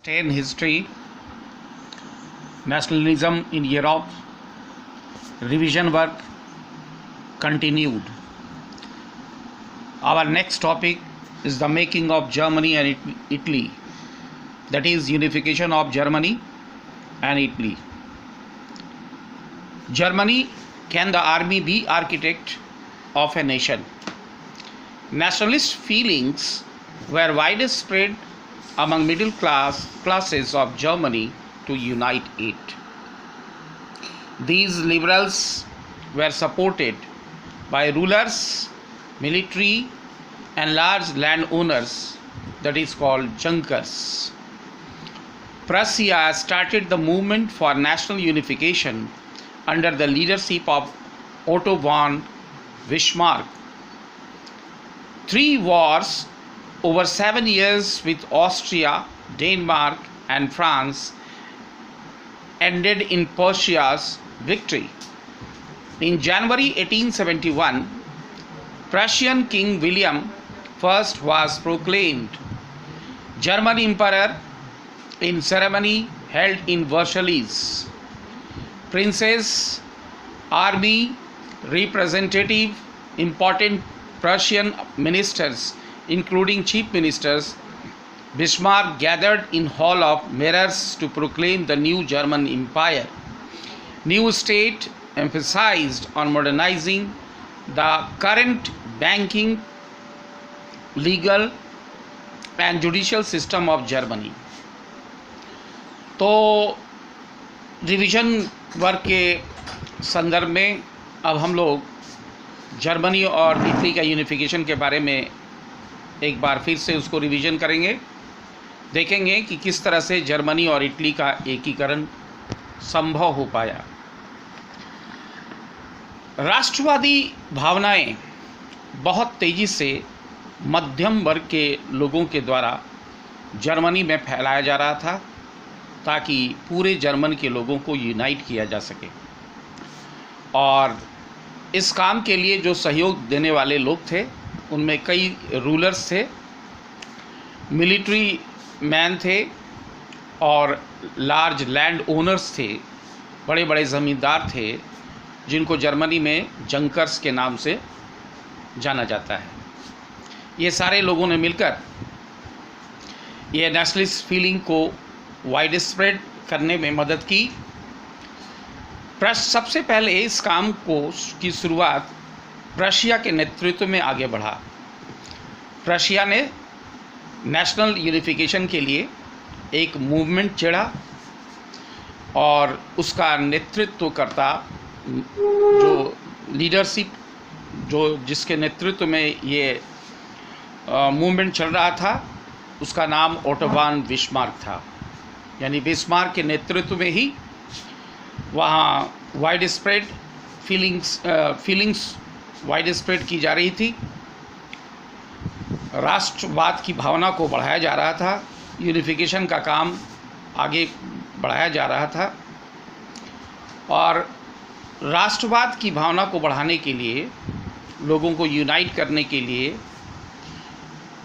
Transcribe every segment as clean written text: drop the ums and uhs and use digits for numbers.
10 History, Nationalism in Europe, revision work continued. Our next topic is the making of Germany and Italy, that is, unification of Germany and Italy. Germany, can the army be architect of a nation? Nationalist feelings were widespread among middle classes of Germany to unite it. These liberals were supported by rulers, military, and large landowners, that is called Junkers. Prussia started the movement for national unification under the leadership of Otto von Bismarck. 3 wars over 7 years with Austria, Denmark, and France ended in Prussia's victory. In January 1871, Prussian King William I was proclaimed German Emperor in ceremony held in Versailles. Princes, army, representative, important Prussian ministers, including chief ministers, Bismarck gathered in Hall of Mirrors to proclaim the new German Empire. New state emphasized on modernizing the current banking, legal and judicial system of Germany. तो revision work के संदर्भ में अब हम लोग Germany और Italy का unification के बारे में एक बार फिर से उसको रिवीजन करेंगे, देखेंगे कि किस तरह से जर्मनी और इटली का एकीकरण संभव हो पाया। राष्ट्रवादी भावनाएं बहुत तेज़ी से मध्यम वर्ग के लोगों के द्वारा जर्मनी में फैलाया जा रहा था ताकि पूरे जर्मन के लोगों को यूनाइट किया जा सके, और इस काम के लिए जो सहयोग देने वाले लोग थे उनमें कई रूलर्स थे, मिलिट्री मैन थे और लार्ज लैंड ओनर्स थे, बड़े बड़े ज़मींदार थे जिनको जर्मनी में जंकर्स के नाम से जाना जाता है। ये सारे लोगों ने मिलकर ये नेशनलिस्ट फीलिंग को वाइड स्प्रेड करने में मदद की। सबसे पहले इस काम की शुरुआत प्रशिया के नेतृत्व में आगे बढ़ा। प्रशिया ने नेशनल यूनिफिकेशन के लिए एक मूवमेंट छेड़ा और उसका नेतृत्व करता जो लीडरशिप जिसके नेतृत्व में ये मूवमेंट चल रहा था उसका नाम ओटो वॉन बिस्मार्क था। यानी बिस्मार्क के नेतृत्व में ही वहाँ wide spread feelings wide spread की जा रही थी, राष्ट्रवाद की भावना को बढ़ाया जा रहा था, यूनिफिकेशन का काम आगे बढ़ाया जा रहा था। और राष्ट्रवाद की भावना को बढ़ाने के लिए, लोगों को यूनाइट करने के लिए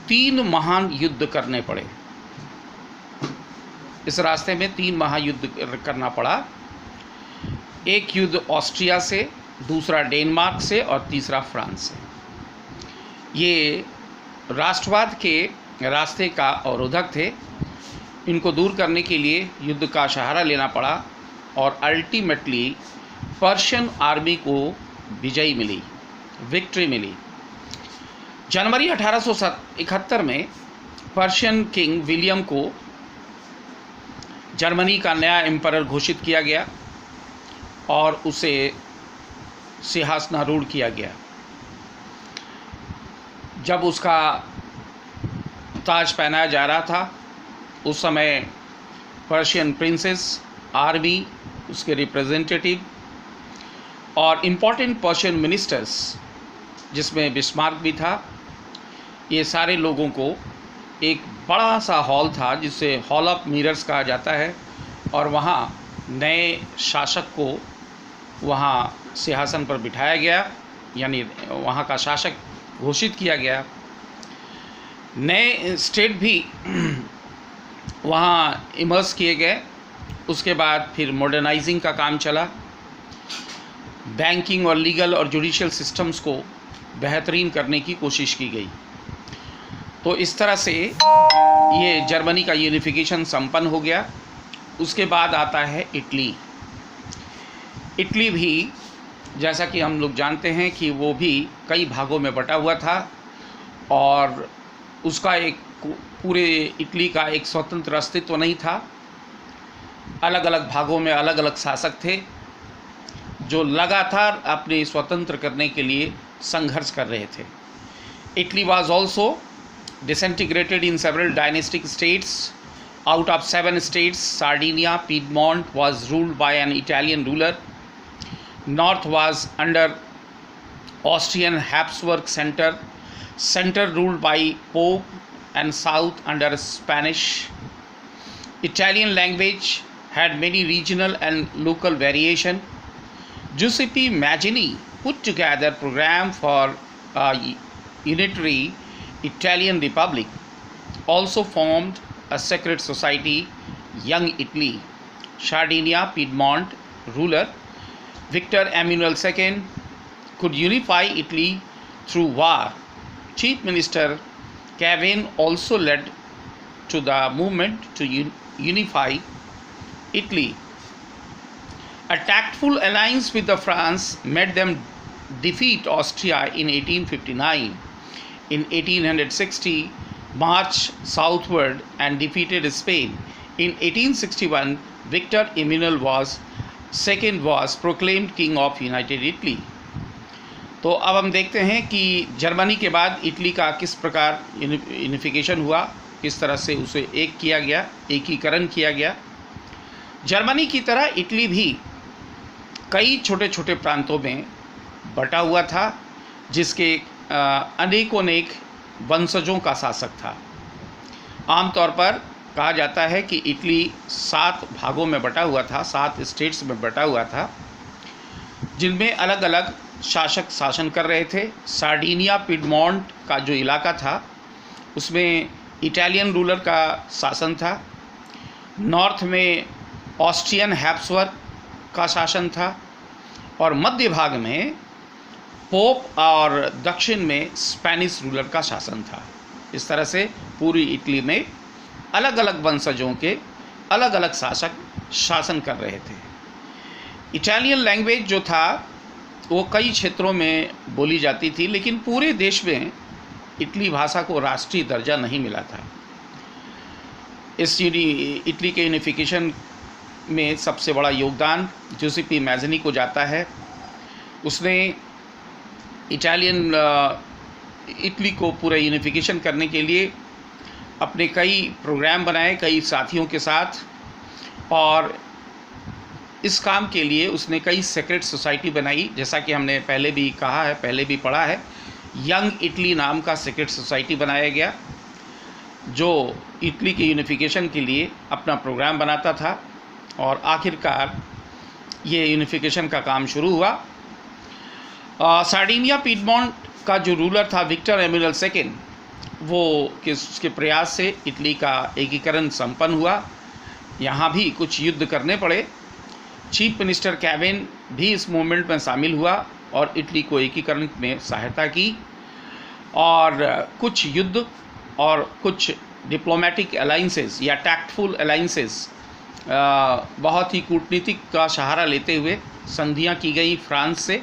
3 महान युद्ध करने पड़े। इस रास्ते में 3 महायुद्ध करना पड़ा। एक युद्ध ऑस्ट्रिया से, दूसरा डेनमार्क से और तीसरा फ्रांस से। ये राष्ट्रवाद के रास्ते का अवरोधक थे, इनको दूर करने के लिए युद्ध का सहारा लेना पड़ा और अल्टीमेटली पर्शियन आर्मी को विजय मिली, विक्ट्री मिली। जनवरी 1871 में पर्शियन किंग विलियम को जर्मनी का नया एम्परर घोषित किया गया और उसे सिंहासनारूढ़ किया गया। जब उसका ताज पहनाया जा रहा था उस समय पर्शियन प्रिंसेस, आर्मी, उसके रिप्रेजेंटेटिव और इम्पोर्टेंट पर्शियन मिनिस्टर्स जिसमें बिस्मार्क भी था, ये सारे लोगों को एक बड़ा सा हॉल था जिसे हॉल ऑफ मिरर्स कहा जाता है, और वहाँ नए शासक को वहाँ सिंहासन पर बिठाया गया, यानी वहाँ का शासक घोषित किया गया। नए स्टेट भी वहाँ इमर्स किए गए। उसके बाद फिर मॉडर्नाइजिंग का काम चला, बैंकिंग और लीगल और जुडिशियल सिस्टम्स को बेहतरीन करने की कोशिश की गई। तो इस तरह से ये जर्मनी का यूनिफिकेशन संपन्न हो गया। उसके बाद आता है इटली। इटली भी जैसा कि हम लोग जानते हैं कि वो भी कई भागों में बटा हुआ था और उसका एक पूरे इटली का एक स्वतंत्र अस्तित्व नहीं था। अलग अलग भागों में अलग अलग शासक थे जो लगातार अपने स्वतंत्र करने के लिए संघर्ष कर रहे थे। Italy was also disintegrated in several dynastic states. Out of 7 states, Sardinia, Piedmont was ruled by an Italian ruler. North was under Austrian Habsburg center ruled by Pope, and south under Spanish. Italian language had many regional and local variation. Giuseppe Mazzini put together a program for a unitary Italian Republic, also formed a secret society, Young Italy. Sardinia, Piedmont ruler Victor Emmanuel II could unify Italy through war. Chief Minister Cavain also led to the movement to unify Italy. A tactful alliance with the France made them defeat Austria in 1859. In 1860, march southward and defeated Spain. In 1861, Victor Emmanuel II was proclaimed king of United Italy. तो अब हम देखते हैं कि Germany के बाद Italy का किस प्रकार यूनिफिकेशन हुआ, किस तरह से उसे एक किया गया, एकीकरण किया गया। जर्मनी की तरह इटली भी कई छोटे छोटे प्रांतों में बटा हुआ था, जिसके अनेक वंशजों का शासक था। आमतौर पर कहा जाता है कि इटली 7 भागों में बटा हुआ था, 7 स्टेट्स में बटा हुआ था, जिनमें अलग अलग शासक शासन कर रहे थे। सार्डिनिया पिडमोंट का जो इलाका था उसमें इटालियन रूलर का शासन था। नॉर्थ में ऑस्ट्रियन हैब्सबर्ग का शासन था और मध्य भाग में पोप और दक्षिण में स्पेनिश रूलर का शासन था। इस तरह से पूरी इटली में अलग अलग वंशजों के अलग अलग शासक शासन कर रहे थे। इटालियन लैंग्वेज जो था वो कई क्षेत्रों में बोली जाती थी, लेकिन पूरे देश में इटली भाषा को राष्ट्रीय दर्जा नहीं मिला था। इटली के यूनिफिकेशन में सबसे बड़ा योगदान जूसेपी मैज़नी को जाता है। उसने इटली को पूरा यूनिफिकेशन करने के लिए अपने कई प्रोग्राम बनाए कई साथियों के साथ, और इस काम के लिए उसने कई सेक्रेट सोसाइटी बनाई। जैसा कि हमने पहले भी कहा है, पहले भी पढ़ा है, यंग इटली नाम का सेक्रेट सोसाइटी बनाया गया जो इटली के यूनिफिकेशन के लिए अपना प्रोग्राम बनाता था, और आखिरकार ये यूनिफिकेशन का काम शुरू हुआ। सार्डिनिया पिडमोंट का जो रूलर था विक्टर एम्यूनल II, वो उसके प्रयास से इटली का एकीकरण संपन्न हुआ। यहाँ भी कुछ युद्ध करने पड़े। चीफ मिनिस्टर कैवेन भी इस मूवमेंट में शामिल हुआ और इटली को एकीकरण में सहायता की, और कुछ युद्ध और कुछ डिप्लोमेटिक अलाइंसेस या टैक्टफुल अलाइंसेस, बहुत ही कूटनीतिक का सहारा लेते हुए संधियाँ की गई फ्रांस से।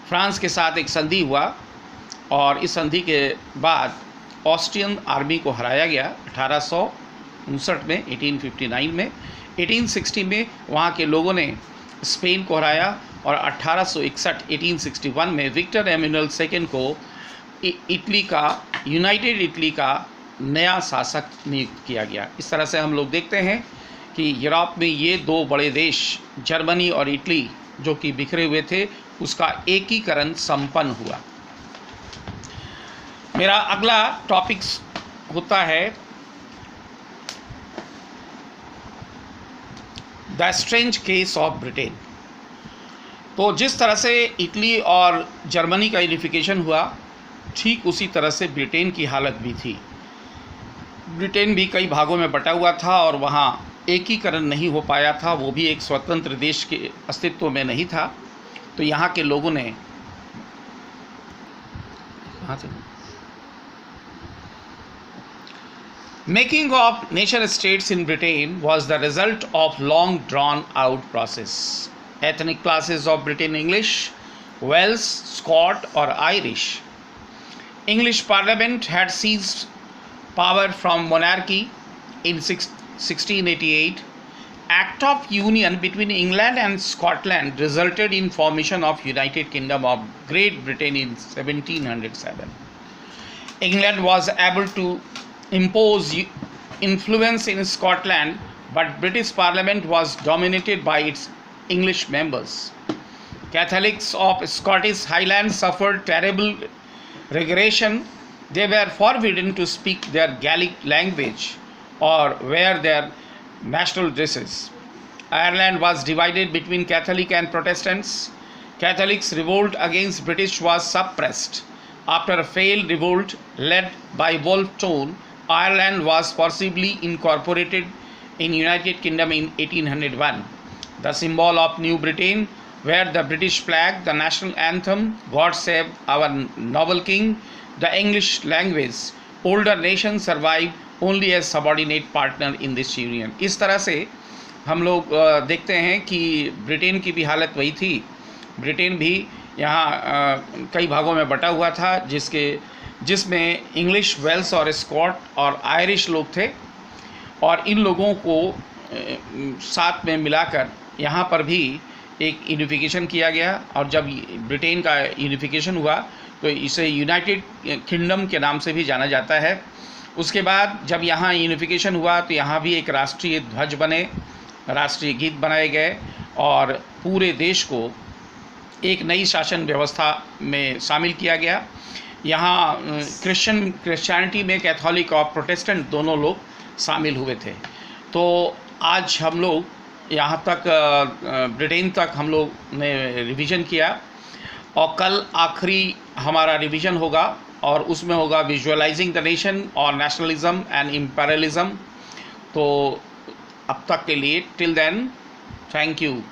फ्रांस के साथ एक संधि हुआ और इस संधि के बाद ऑस्ट्रियन आर्मी को हराया गया 1859 में, 1859 में। 1860 में वहाँ के लोगों ने स्पेन को हराया और 1861 में विक्टर एम्यूनल II को इटली का यूनाइटेड इटली का नया शासक नियुक्त किया गया। इस तरह से हम लोग देखते हैं कि यूरोप में ये 2 बड़े देश जर्मनी और इटली जो कि बिखरे हुए थे उसका एकीकरण संपन्न हुआ। मेरा अगला टॉपिक होता है the strange case of Britain. तो जिस तरह से इटली और जर्मनी का यूनिफिकेशन हुआ, ठीक उसी तरह से ब्रिटेन की हालत भी थी। ब्रिटेन भी कई भागों में बटा हुआ था और वहाँ एकीकरण नहीं हो पाया था, वो भी एक स्वतंत्र देश के अस्तित्व में नहीं था। तो यहाँ के लोगों ने Making of nation states in Britain was the result of long drawn out process. Ethnic classes of Britain English, Welsh, Scot or Irish. English Parliament had seized power from monarchy in 1688. Act of Union between England and Scotland resulted in formation of United Kingdom of Great Britain in 1707. England was able to impose influence in Scotland, but British Parliament was dominated by its English members. Catholics of Scottish Highlands suffered terrible regression. They were forbidden to speak their Gaelic language or wear their national dresses. Ireland was divided between Catholic and Protestants. Catholics' revolt against British was suppressed. After a failed revolt led by Wolfe Tone, Ireland was forcibly incorporated in United Kingdom in 1801. The symbol of New Britain were the British flag, the national anthem, God Save Our Noble King, the English language. Older nations survived only as subordinate partner in this union. इस तरह से हम लोग देखते हैं कि Britain की भी हालत वही थी। ब्रिटेन भी यहाँ कई भागों में बटा हुआ था, जिसमें इंग्लिश, वेल्स और स्कॉट और आयरिश लोग थे, और इन लोगों को साथ में मिलाकर यहाँ पर भी एक यूनिफिकेशन किया गया। और जब ब्रिटेन का यूनिफिकेशन हुआ तो इसे यूनाइटेड किंगडम के नाम से भी जाना जाता है। उसके बाद जब यहाँ यूनिफिकेशन हुआ तो यहाँ भी एक राष्ट्रीय ध्वज बने, राष्ट्रीय गीत बनाए गए और पूरे देश को एक नई शासन व्यवस्था में शामिल किया गया। यहाँ क्रिश्चियनिटी में कैथोलिक और प्रोटेस्टेंट दोनों लोग शामिल हुए थे। तो आज हम लोग यहाँ तक ब्रिटेन तक हम लोग ने रिवीजन किया, और कल आखिरी हमारा रिवीजन होगा और उसमें होगा विजुअलाइजिंग द नेशन और नेशनलिज्म एंड इम्पेरियलिज्म। तो अब तक के लिए टिल देन, थैंक यू।